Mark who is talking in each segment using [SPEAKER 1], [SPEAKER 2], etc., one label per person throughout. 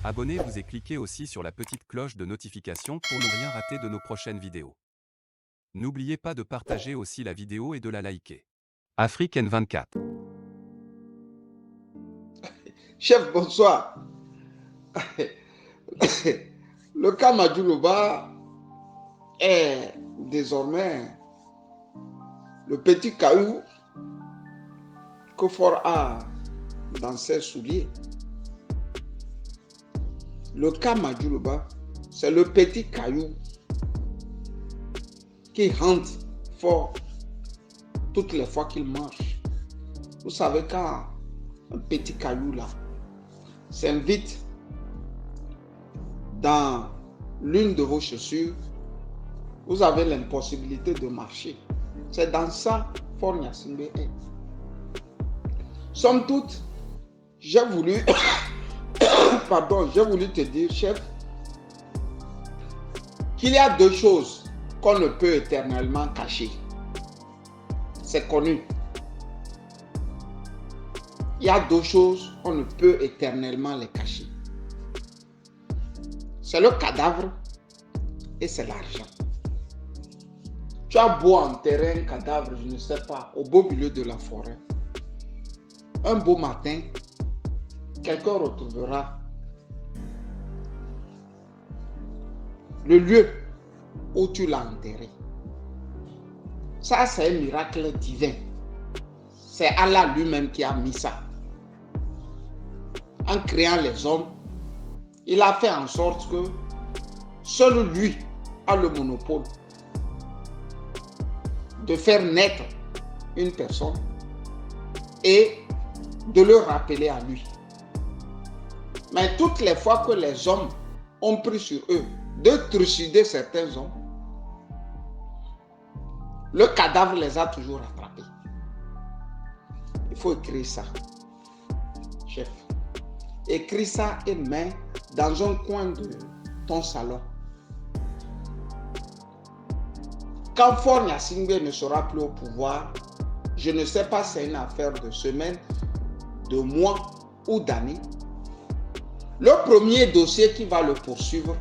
[SPEAKER 1] Abonnez-vous et cliquez aussi sur la petite cloche de notification pour ne rien rater de nos prochaines vidéos. N'oubliez pas de partager aussi la vidéo et de la liker. Afrique N24.
[SPEAKER 2] Chef, bonsoir. Le cas Madjoulouba est désormais le petit caillou que Fort a dans ses souliers. Le cas Madjoulouba, c'est le petit caillou qui hante Fort toutes les fois qu'il marche. Vous savez, quand un petit caillou là s'invite dans l'une de vos chaussures, vous avez l'impossibilité de marcher. C'est dans ça Fort Gnassingbé est. Somme toute, j'ai voulu te dire, chef, qu'il y a deux choses qu'on ne peut éternellement cacher. C'est connu. Il y a deux choses qu'on ne peut éternellement les cacher. C'est le cadavre et c'est l'argent. Tu as beau enterrer un cadavre, je ne sais pas, au beau milieu de la forêt. Un beau matin, quelqu'un retrouvera le lieu où tu l'as enterré. Ça, c'est un miracle divin. C'est Allah lui-même qui a mis ça. En créant les hommes, il a fait en sorte que seul lui a le monopole de faire naître une personne et de le rappeler à lui. Mais toutes les fois que les hommes ont pris sur eux de trucider certains hommes, le cadavre les a toujours rattrapés. Il faut écrire ça, chef. Écris ça et mets dans un coin de ton salon. Quand Fort Gnassingbé ne sera plus au pouvoir, je ne sais pas si c'est une affaire de semaines, de mois ou d'années. Le premier dossier qui va le poursuivre,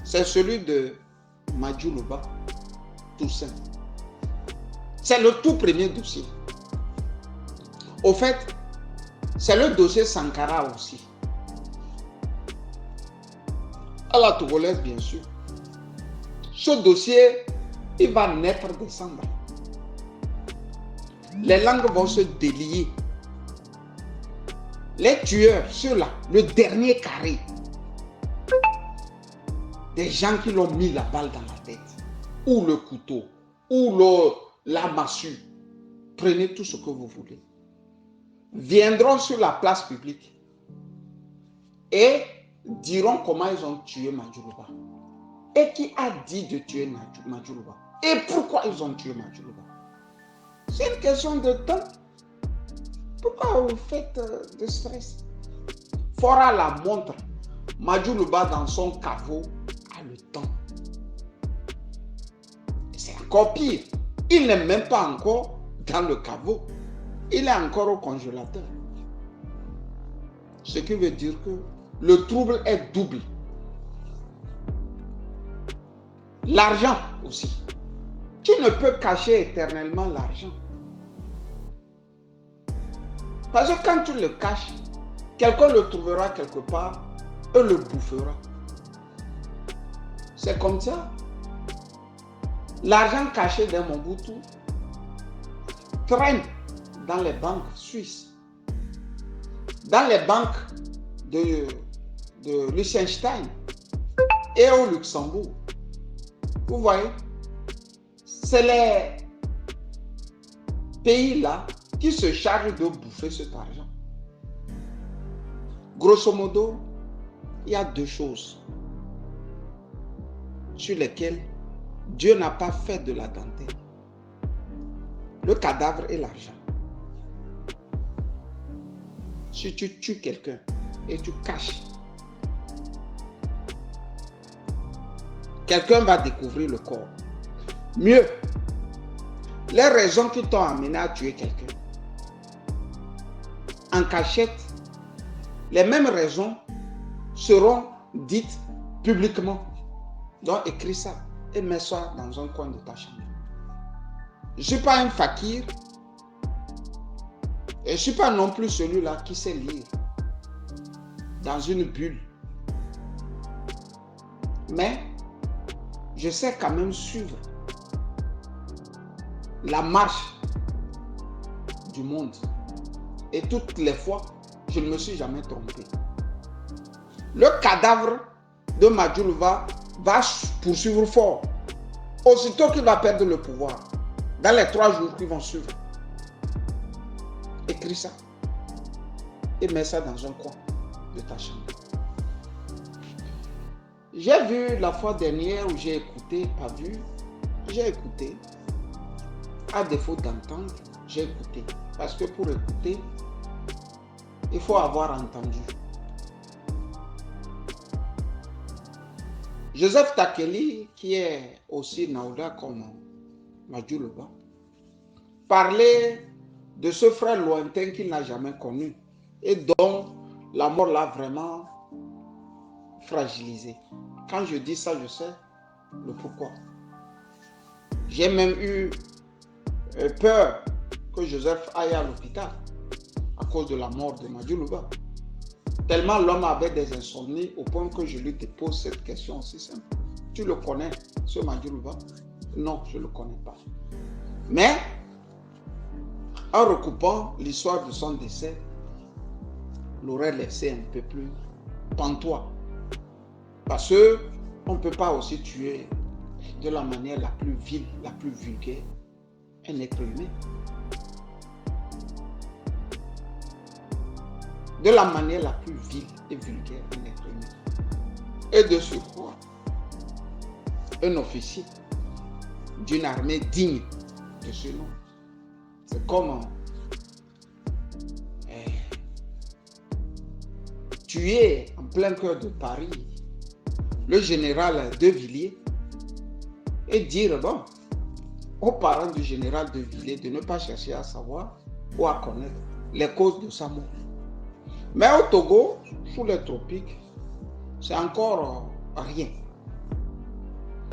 [SPEAKER 2] c'est celui de Madjoulouba Toussaint. C'est le tout premier dossier. Au fait, c'est le dossier Sankara aussi. À la togolaise, bien sûr. Ce dossier, il va naître des cendres. Les langues vont se délier. Les tueurs, ceux-là, le dernier carré, des gens qui l'ont mis la balle dans la tête, ou le couteau, ou la massue, prenez tout ce que vous voulez, viendront sur la place publique et diront comment ils ont tué Madjoulouba. Et qui a dit de tuer Madjoulouba? Et pourquoi ils ont tué Madjoulouba? C'est une question de temps. Pourquoi vous faites de stress? Fora la montre. Madjoulouba dans son caveau a le temps. C'est encore pire. Il n'est même pas encore dans le caveau. Il est encore au congélateur. Ce qui veut dire que le trouble est double. L'argent aussi. Tu ne peux cacher éternellement l'argent. Parce que quand tu le caches, quelqu'un le trouvera quelque part et le bouffera. C'est comme ça. L'argent caché d'un Mobutu traîne dans les banques suisses, dans les banques de Liechtenstein et au Luxembourg. Vous voyez, c'est les pays-là qui se chargent de bouffer cet argent. Grosso modo, il y a deux choses sur lesquelles Dieu n'a pas fait de la dentelle. Le cadavre et l'argent. Si tu tues quelqu'un et tu caches, quelqu'un va découvrir le corps. Mieux, les raisons qui t'ont amené à tuer quelqu'un, en cachette, les mêmes raisons seront dites publiquement. Donc écris ça et mets ça dans un coin de ta chambre. Je ne suis pas un fakir et je ne suis pas non plus celui-là qui sait lire dans une bulle. Mais je sais quand même suivre la marche du monde. Et toutes les fois, je ne me suis jamais trompé. Le cadavre de Madjoul va poursuivre fort. Aussitôt qu'il va perdre le pouvoir, dans les 3 jours qui vont suivre. Écris ça et mets ça dans un coin de ta chambre. J'ai vu la fois dernière où j'ai écouté, pas vu, j'ai écouté. À défaut d'entendre, j'ai écouté. Parce que pour écouter, il faut avoir entendu. Joseph Takeli, qui est aussi Naouda comme Madjoul, parlait de ce frère lointain qu'il n'a jamais connu et dont la mort l'a vraiment fragilisé. Quand je dis ça, je sais le pourquoi. J'ai même eu peur que Joseph aille à l'hôpital à cause de la mort de Madjoul. Tellement l'homme avait des insomnies au point que je lui pose cette question aussi simple. Tu le connais, ce Madjoul? Non, je ne le connais pas. Mais, en recoupant l'histoire de son décès, l'aurait laissé un peu plus pantois. Parce qu'on ne peut pas aussi tuer de la manière la plus vile, la plus vulgaire, un être humain. De la manière la plus vile et vulgaire, un être humain. Et de surcroît, un officier d'une armée digne de ce nom. C'est comme tuer en plein cœur de Paris le général De Villiers et dire, bon, aux parents du général De Villiers de ne pas chercher à savoir ou à connaître les causes de sa mort. Mais au Togo, sous les tropiques, c'est encore rien.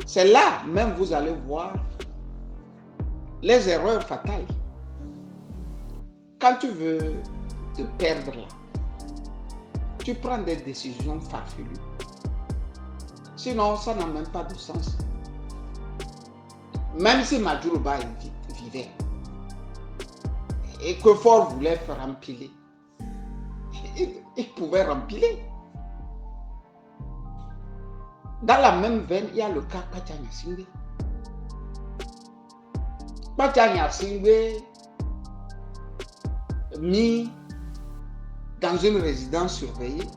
[SPEAKER 2] C'est là même vous allez voir les erreurs fatales. Quand tu veux te perdre là, tu prends des décisions farfelues. Sinon, ça n'a même pas de sens. Même si Madjoul vivait et que Fort voulait faire empiler, il pouvait rempiler. Dans la même veine, il y a le cas Pacha Gnassingbé. Pacha Gnassingbé, mis dans une résidence surveillée,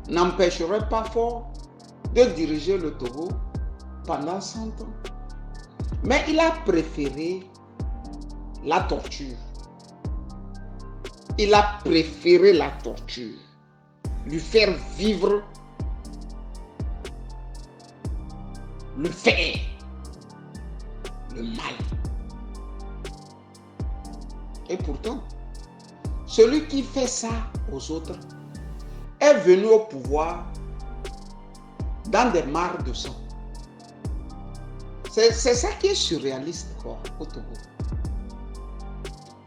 [SPEAKER 2] n'empêcherait pas Fort de diriger le Togo pendant 100 ans. Mais il a préféré la torture. Il a préféré la torture, lui faire vivre le fait, le mal. Et pourtant, celui qui fait ça aux autres est venu au pouvoir dans des mares de sang. C'est ça qui est surréaliste quoi, au Togo.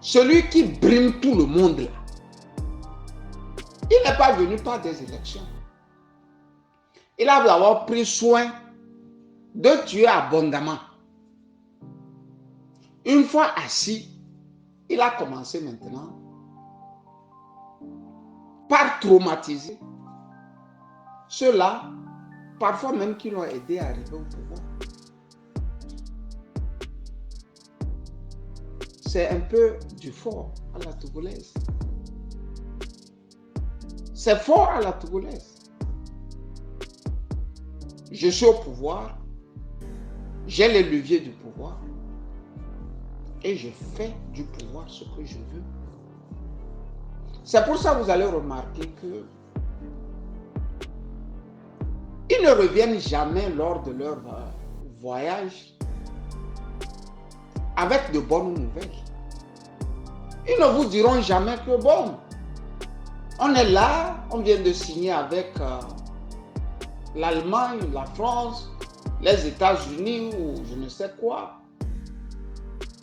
[SPEAKER 2] Celui qui brime tout le monde là, il n'est pas venu par des élections. Il a d'abord pris soin de tuer abondamment. Une fois assis, il a commencé maintenant par traumatiser ceux-là, parfois même qui l'ont aidé à arriver au pouvoir. C'est un peu du fort à la togolaise. C'est fort à la togolaise. Je suis au pouvoir, j'ai les leviers du pouvoir et je fais du pouvoir ce que je veux. C'est pour ça que vous allez remarquer que ils ne reviennent jamais lors de leur voyage avec de bonnes nouvelles. Ils ne vous diront jamais que bon, On est là, on vient de signer avec l'Allemagne, la France, les États-Unis ou je ne sais quoi,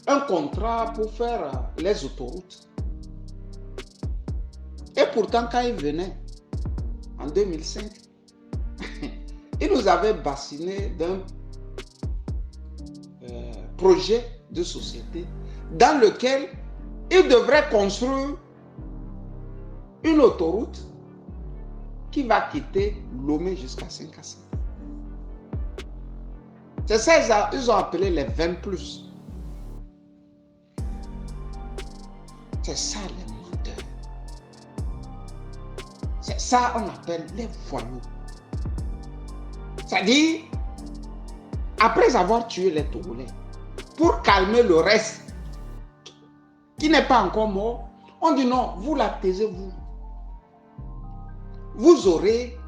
[SPEAKER 2] un contrat pour faire les autoroutes. Et pourtant, quand il venait, en 2005, il nous avait bassiné d'un projet de société dans lequel il devrait construire une autoroute qui va quitter Lomé jusqu'à Saint-Cassin. C'est ça ils ont appelé les 20+. C'est ça les menteurs. C'est ça on appelle les voyous. C'est-à-dire, après avoir tué les Togolais, pour calmer le reste qui n'est pas encore mort, on dit non, vous la taisez-vous. Vous aurez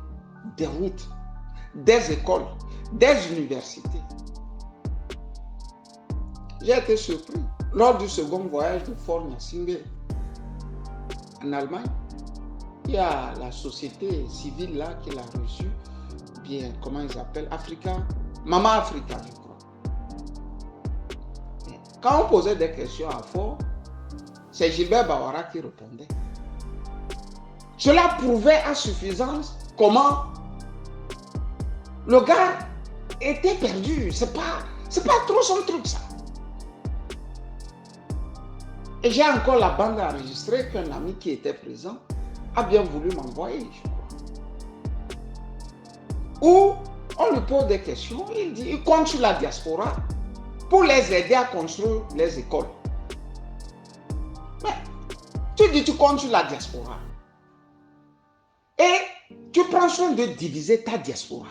[SPEAKER 2] des routes, des écoles, des universités. J'ai été surpris lors du second voyage de Faure Gnassingbé en Allemagne. Il y a la société civile là qui l'a reçu, bien, comment ils appellent, Maman Africa, je crois. Quand on posait des questions à Faure, c'est Gilbert Bawara qui répondait. Cela prouvait à suffisance comment le gars était perdu. C'est pas trop son truc, ça. Et j'ai encore la bande enregistrée qu'un ami qui était présent a bien voulu m'envoyer, je crois. Où on lui pose des questions, il compte sur la diaspora pour les aider à construire les écoles. Mais tu dis tu comptes sur la diaspora. Et tu prends soin de diviser ta diaspora.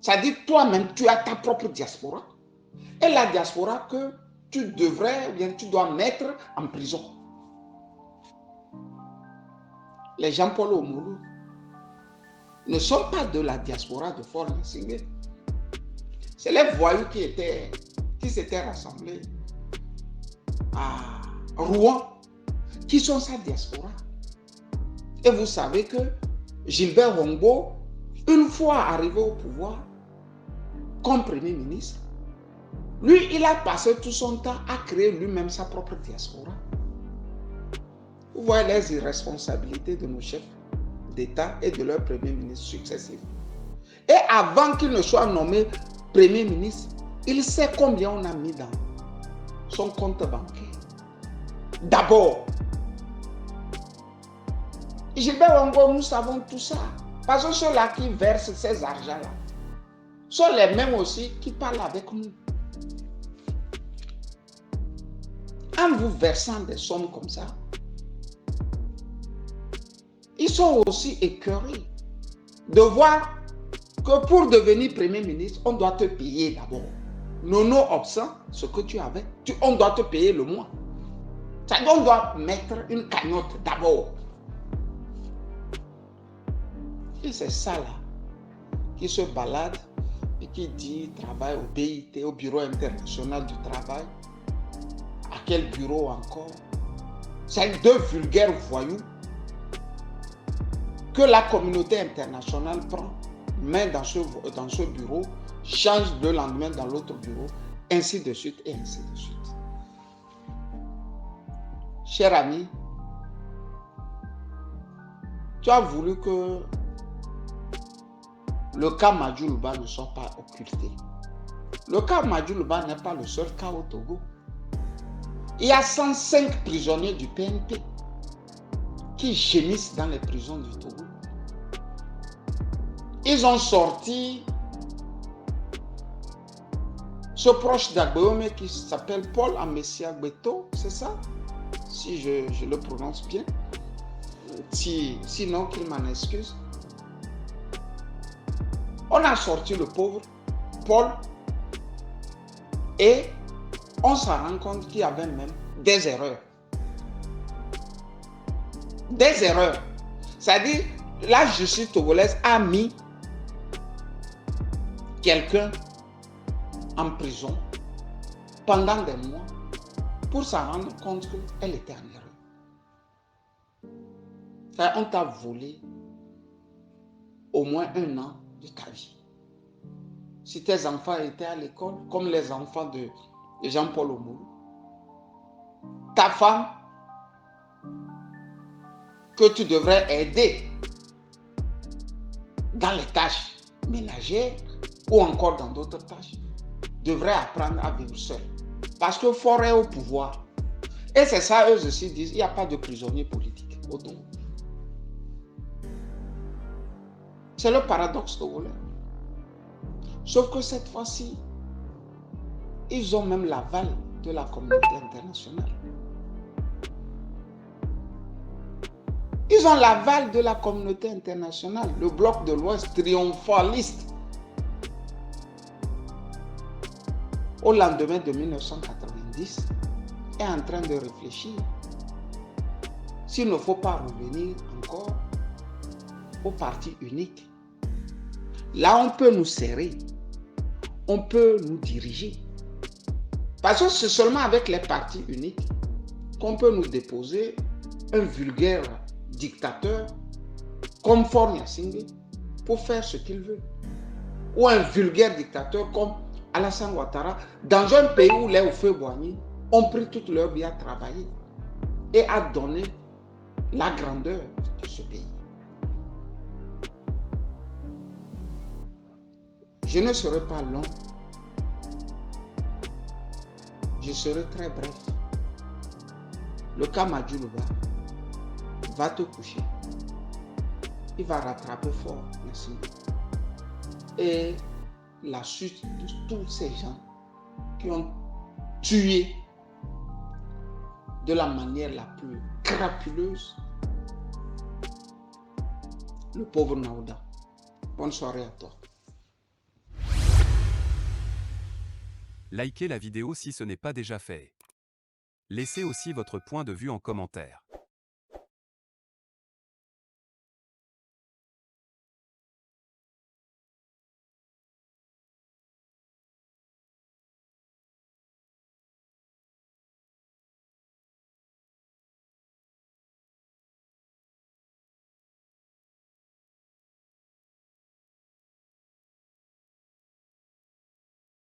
[SPEAKER 2] C'est-à-dire toi-même, tu as ta propre diaspora. Et la diaspora que tu devrais, ou bien tu dois mettre en prison. Les Jean-Paul Omoulou ne sont pas de la diaspora de Faure Gnassingbé. C'est les voyous qui s'étaient rassemblés à Rouen, qui sont sa diaspora. Et vous savez que Gilbert Hongbo, une fois arrivé au pouvoir, comme Premier ministre, lui, il a passé tout son temps à créer lui-même sa propre diaspora. Vous voyez les irresponsabilités de nos chefs d'État et de leurs premiers ministres successifs. Et avant qu'il ne soit nommé Premier ministre, il sait combien on a mis dans son compte bancaire. D'abord, Gilbert Hongbo, nous savons tout ça. Parce que ceux-là qui versent ces argents-là sont les mêmes aussi qui parlent avec nous. En vous versant des sommes comme ça, ils sont aussi écœurés de voir que pour devenir Premier ministre, on doit te payer d'abord. Nono obstant, ce que tu avais, on doit te payer le mois. C'est-à-dire on doit mettre une cagnotte d'abord. Et c'est ça là, qui se balade et qui dit travail au BIT, au Bureau international du travail. À quel bureau encore? C'est deux vulgaires voyous que la communauté internationale prend, met dans ce bureau, change le lendemain dans l'autre bureau, ainsi de suite et ainsi de suite. Cher ami, tu as voulu que le cas Madjoulouba ne soit pas occulté. Le cas Madjoulouba n'est pas le seul cas au Togo. Il y a 105 prisonniers du PNP qui gémissent dans les prisons du Togo. Ils ont sorti ce proche d'Agbeome qui s'appelle Paul Amessia Gbeto, c'est ça? Si je le prononce bien. Sinon, qu'il m'en excuse. On a sorti le pauvre Paul et on s'en rend compte qu'il y avait même des erreurs. Des erreurs. C'est-à-dire, la justice togolaise a mis quelqu'un en prison pendant des mois pour s'en rendre compte qu'elle était en erreur. On t'a volé au moins 1 an de ta vie. Si tes enfants étaient à l'école, comme les enfants de Jean-Paul Omolu, ta femme, que tu devrais aider dans les tâches ménagères ou encore dans d'autres tâches, devrait apprendre à vivre seule. Parce que fort est au pouvoir. Et c'est ça, eux aussi disent, il n'y a pas de prisonniers politiques au Togo. C'est le paradoxe togolais. Sauf que cette fois-ci, ils ont même l'aval de la communauté internationale. Ils ont l'aval de la communauté internationale. Le bloc de l'Ouest triomphaliste au lendemain de 1990 est en train de réfléchir s'il ne faut pas revenir encore au parti unique. Là, on peut nous serrer, on peut nous diriger. Parce que c'est seulement avec les partis uniques qu'on peut nous déposer un vulgaire dictateur comme Faure Gnassingbé pour faire ce qu'il veut. Ou un vulgaire dictateur comme Alassane Ouattara dans un pays où les Houphouët-Boigny ont pris toute leur vie à travailler et à donner la grandeur de ce pays. Je ne serai pas long. Je serai très bref. Le cas Madjoulouba va te coucher. Il va rattraper fort Gnassingbé. Et la suite de tous ces gens qui ont tué de la manière la plus crapuleuse le pauvre Naouda. Bonne soirée à toi.
[SPEAKER 1] Likez la vidéo si ce n'est pas déjà fait. Laissez aussi votre point de vue en commentaire.